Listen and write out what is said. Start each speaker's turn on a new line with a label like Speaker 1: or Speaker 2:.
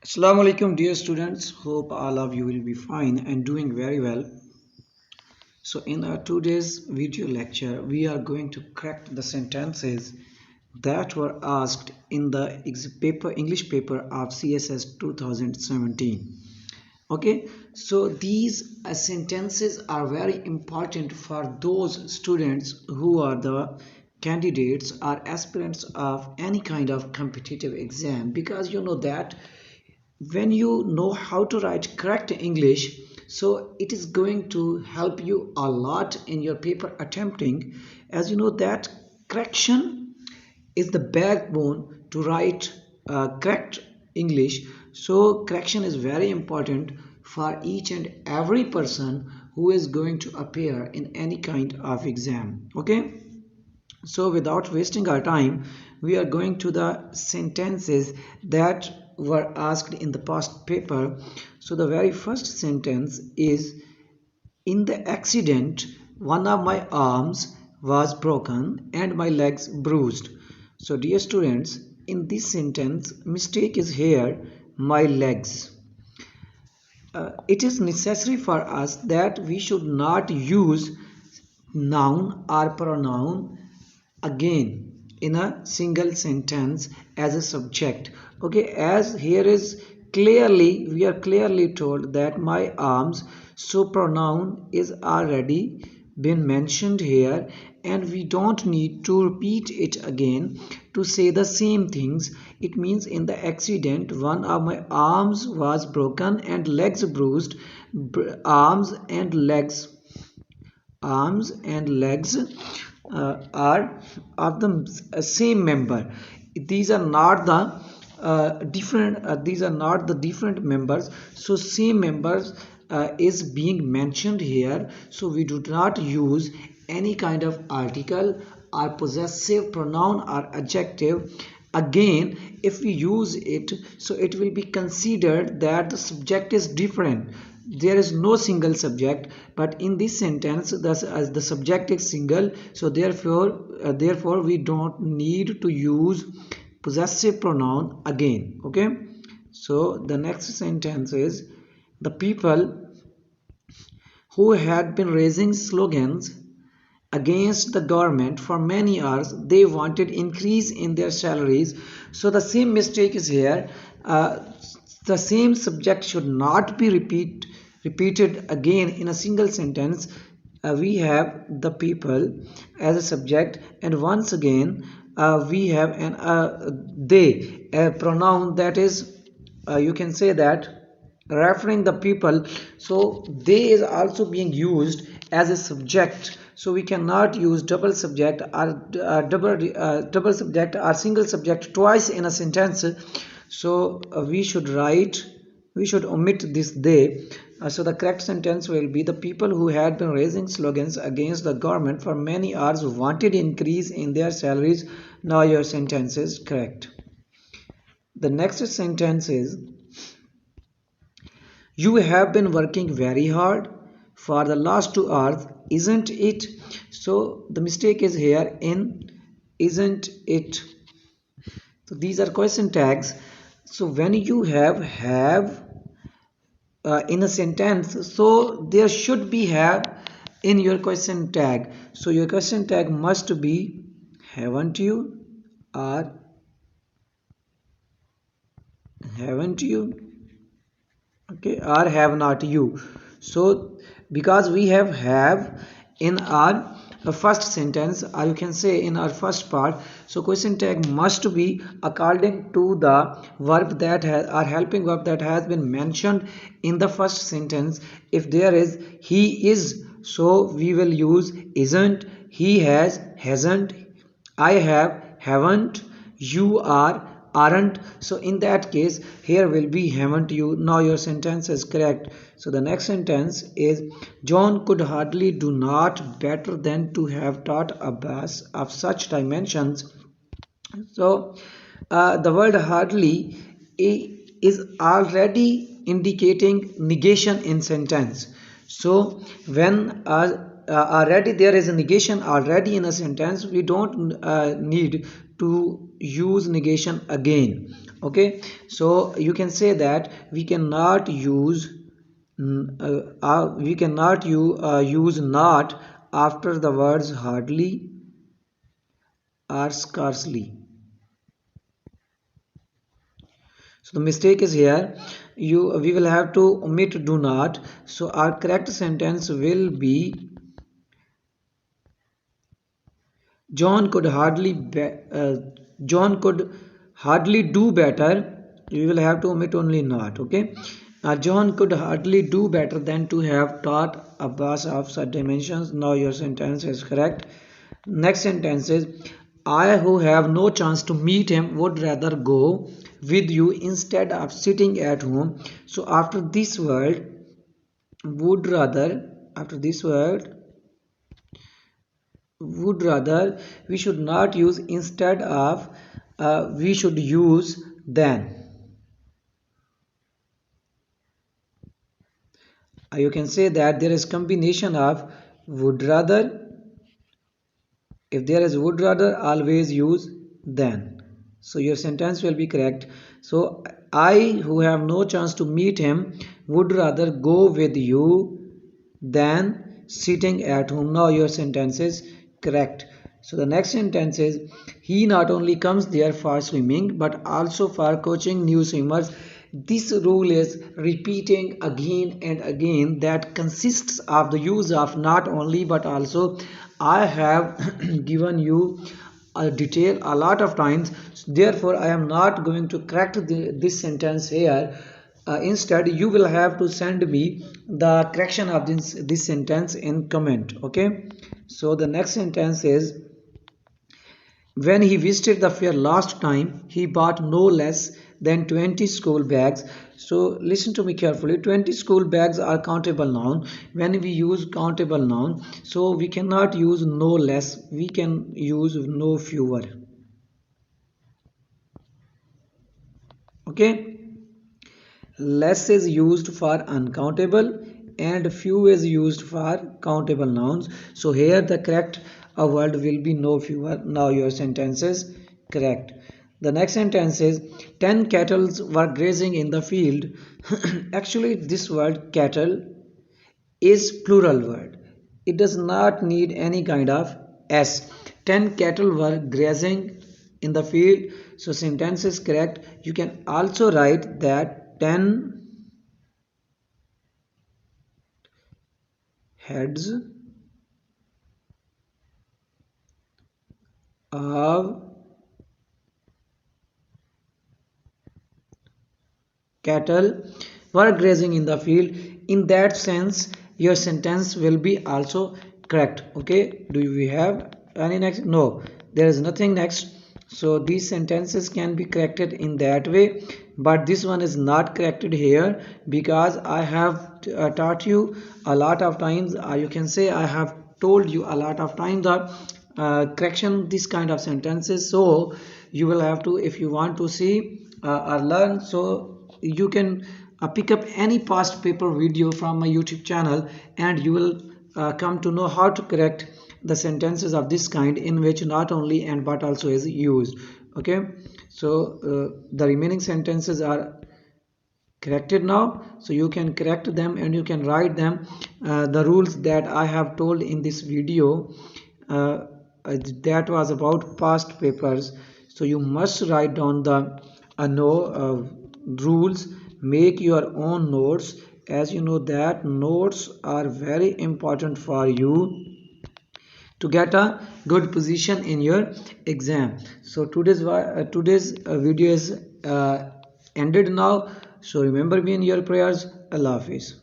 Speaker 1: Assalamu alaikum dear students, hope all of you will be fine and doing very well. So in our today's video lecture we are going to correct the sentences that were asked in the English paper of CSS 2017. Okay, so these sentences are very important for those students who are the candidates or aspirants of any kind of competitive exam, because you know that when you know how to write correct English, so it is going to help you a lot in your paper attempting, as you know that correction is the backbone to write correct English. So correction is very important for each and every person who is going to appear in any kind of exam. Okay, so without wasting our time, we are going to the sentences that were asked in the past paper. So the very first sentence is, in the accident, one of my arms was broken and my legs bruised. So dear students, in this sentence, mistake is here, my legs. It is necessary for us that we should not use noun or pronoun again in a single sentence as a subject. Okay, as here is clearly, we are clearly told that my arms, so pronoun is already been mentioned here, and we don't need to repeat it again to say the same things. It means in the accident one of my arms was broken and legs bruised. Arms and legs, are of the same member. These are not the different members, so same members is being mentioned here. So we do not use any kind of article or possessive pronoun or adjective again. If we use it, so it will be considered that the subject is different. There is no single subject, but in this sentence as the subject is single, so therefore we don't need to use possessive pronoun again. Okay, so the next sentence is, the people who had been raising slogans against the government for many years, they wanted increase in their salaries. So the same mistake is here. The same subject should not be repeated again in a single sentence. We have the people as a subject, and once again we have an they, a pronoun that is, you can say that, referring the people. So they is also being used as a subject, so we cannot use double subject or double subject or single subject twice in a sentence. So we should omit this they. So the correct sentence will be, the people who had been raising slogans against the government for many years wanted increase in their salaries. Now your sentence is correct. The next sentence is, you have been working very hard for the last 2 hours, isn't it? So the mistake is here in isn't it. So these are question tags. So when you have in a sentence, so there should be have in your question tag. So your question tag must be haven't you or haven't you, okay, or have not you. So because we have in our first sentence, or you can say in our first part, so question tag must be according to the verb that has, or helping verb that has been mentioned in the first sentence. If there is he is, so we will use isn't, he has, hasn't, I have, haven't, you are, aren't. So in that case here will be haven't you. Now your sentence is correct. So the next sentence is, John could hardly do not better than to have taught a bus of such dimensions. So the word hardly is already indicating negation in sentence. So when already there is a negation already in a sentence, we don't need to use negation again. Okay, so you can say that we cannot use use not after the words hardly or scarcely. So the mistake is here. We will have to omit do not. So our correct sentence will be John could John could hardly do better. We will have to omit only not. Okay. John could hardly do better than to have taught Abbas of such dimensions. Now your sentence is correct. Next sentence is I who have no chance to meet him would rather go with you instead of sitting at home. So after this word would rather, after this word would rather, we should not use instead of, we should use than. You can say that there is combination of would rather. If there is would rather, always use than. So your sentence will be correct. So I who have no chance to meet him would rather go with you than sitting at home. Now your sentence is correct. So the next sentence is he not only comes there for swimming but also for coaching new swimmers. This rule is repeating again and again, that consists of the use of not only but also. I have given you a detail a lot of times, therefore I am not going to correct this sentence here. Instead you will have to send me the correction of this sentence in comment. Okay, so the next sentence is when he visited the fair last time, he bought no less than 20 school bags. So listen to me carefully. 20 school bags are countable noun. When we use countable noun, so we cannot use no less. We can use no fewer. Okay. Less is used for uncountable and few is used for countable nouns. So here the correct word will be no fewer. Now your sentence is correct. The next sentence is 10 cattle were grazing in the field. Actually this word cattle is plural word. It does not need any kind of s. 10 cattle were grazing in the field. So sentence is correct. You can also write that 10 heads of cattle were grazing in the field. In that sense your sentence will be also correct. Okay, do we have any next? No, there is nothing next. So these sentences can be corrected in that way, but this one is not corrected here because I have taught you a lot of times. You can say I have told you a lot of times that correction this kind of sentences. So you will have to, if you want to see or learn, so you can pick up any past paper video from my YouTube channel and you will come to know how to correct the sentences of this kind in which not only and but also is used. Okay, so the remaining sentences are corrected now, so you can correct them and you can write them. The rules that I have told in this video, that was about past papers, so you must write down the rules, make your own notes, as you know that notes are very important for you to get a good position in your exam. So today's video is ended now. So remember me in your prayers. Allah Hafiz.